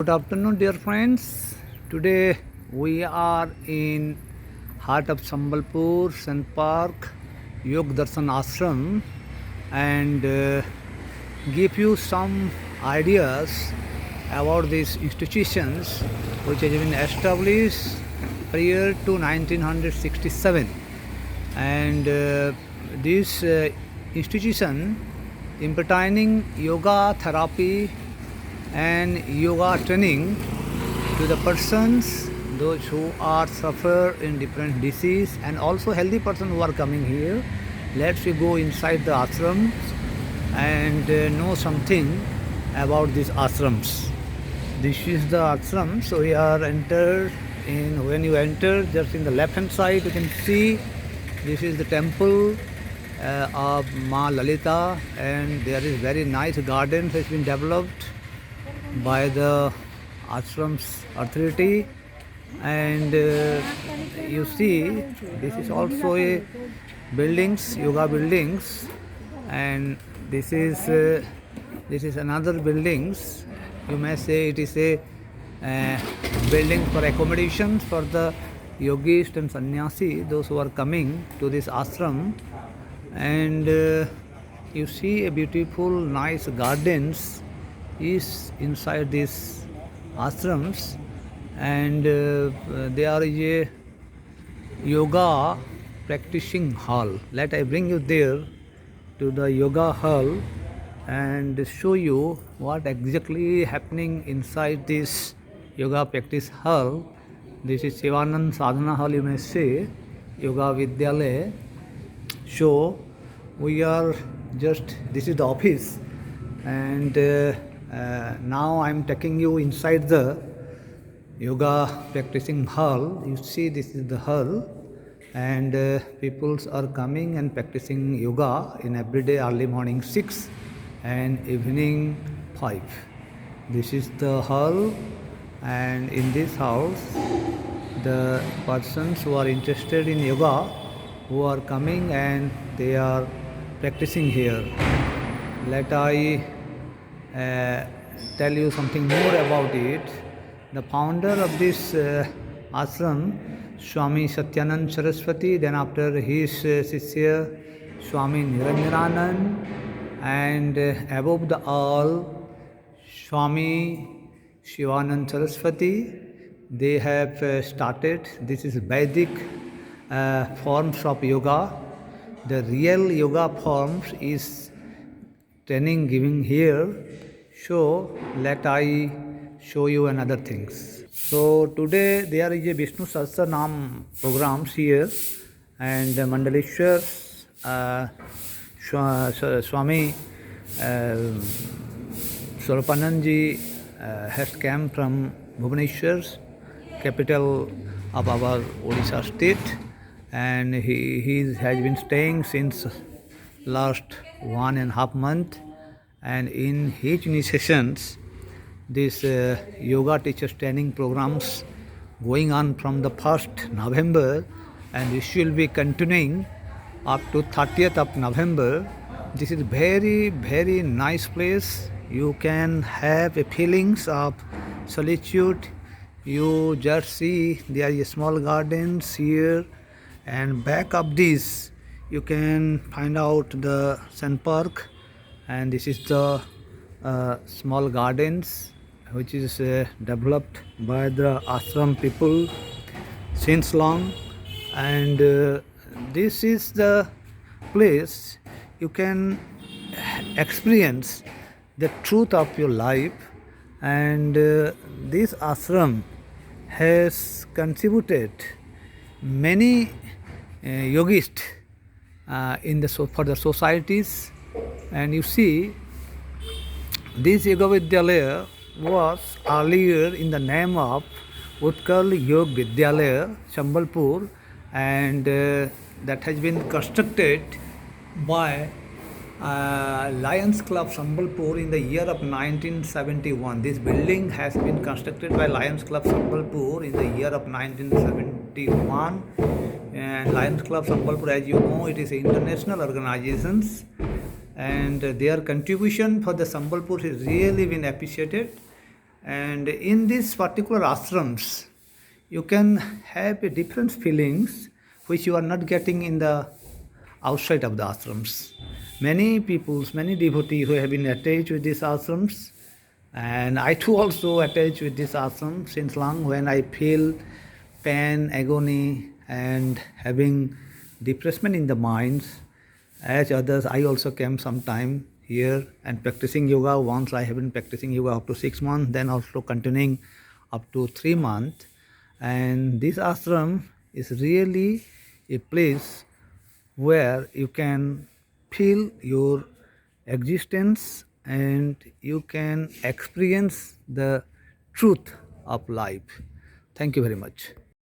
Good afternoon, dear friends. Today we are in heart of Sambalpur, Sun Park, Yog Darshan Ashram, and give you some ideas about these institutions which has been established prior to 1967. And this institution imparting yoga therapy and yoga training to the persons those who are suffer in different disease and also healthy person who are coming here. Let's we go inside the ashrams and know something about these ashrams. This is the ashram. So we are entered in. When you enter, just in the left hand side you can see this is the temple of Ma Lalita, and there is very nice garden has been developed by the ashram's authority. And you see this is also a buildings, yoga buildings, and this is another buildings. You may say it is a building for accommodation for the yogis and sannyasi, those who are coming to this ashram. And you see a beautiful nice gardens is inside these ashrams, and there is a yoga practicing hall. Let I bring you there to the yoga hall and show you what exactly happening inside this yoga practice hall. This is Shivanand Sadhana Hall, you may say, Yoga Vidyalaya. So we are just, this is the office, and now I am taking you inside the yoga practicing hall. You see this is the hall, and peoples are coming and practicing yoga in every day, early morning 6 and evening 5. This is the hall, and in this house the persons who are interested in yoga, who are coming and they are practicing here. Let I tell you something more about it. The founder of this ashram, Swami Satyanand Saraswati, then after his Shishya Swami Niranjananand, and above the all Swami Shivanand Saraswati, they have started. This is Vedic forms of yoga. The real yoga forms is training giving here. So let I show you another things. So today there is a Vishnu Sahasranam programs here, and Mandaleshwar Swami Swarupananji has come from Bhubaneswar, capital of our Odisha state, and he has been staying since last 1.5 months. And in his initiations, this yoga teachers training programs going on from the 1st November, and this will be continuing up to 30th of November. This is very, very nice place. You can have a feelings of solitude. You just see there is small gardens here, and back of this you can find out the Sun Park, and this is the small gardens which is developed by the ashram people since long. And this is the place you can experience the truth of your life. And this ashram has contributed many yogists for the societies. And you see this Yoga Vidyalaya was earlier in the name of Utkal Yog Vidyalaya Sambalpur, and that has been constructed by Lions Club Sambalpur in the year of 1971. This building has been constructed by Lions Club Sambalpur in the year of 1971. And Lions Club Sambalpur, as you know, it is an international organization, and their contribution for the Sambalpur has really been appreciated. And in these particular ashrams you can have a different feelings which you are not getting in the outside of the ashrams. Many peoples, many devotees who have been attached with these ashrams, and I too also attached with this ashram since long. When I feel pain, agony, and having depression in the minds, as others, I also came sometime here and practicing yoga. Once I have been practicing yoga up to 6 months, then also continuing up to 3 months. And this ashram is really a place where you can feel your existence and you can experience the truth of life. Thank you very much.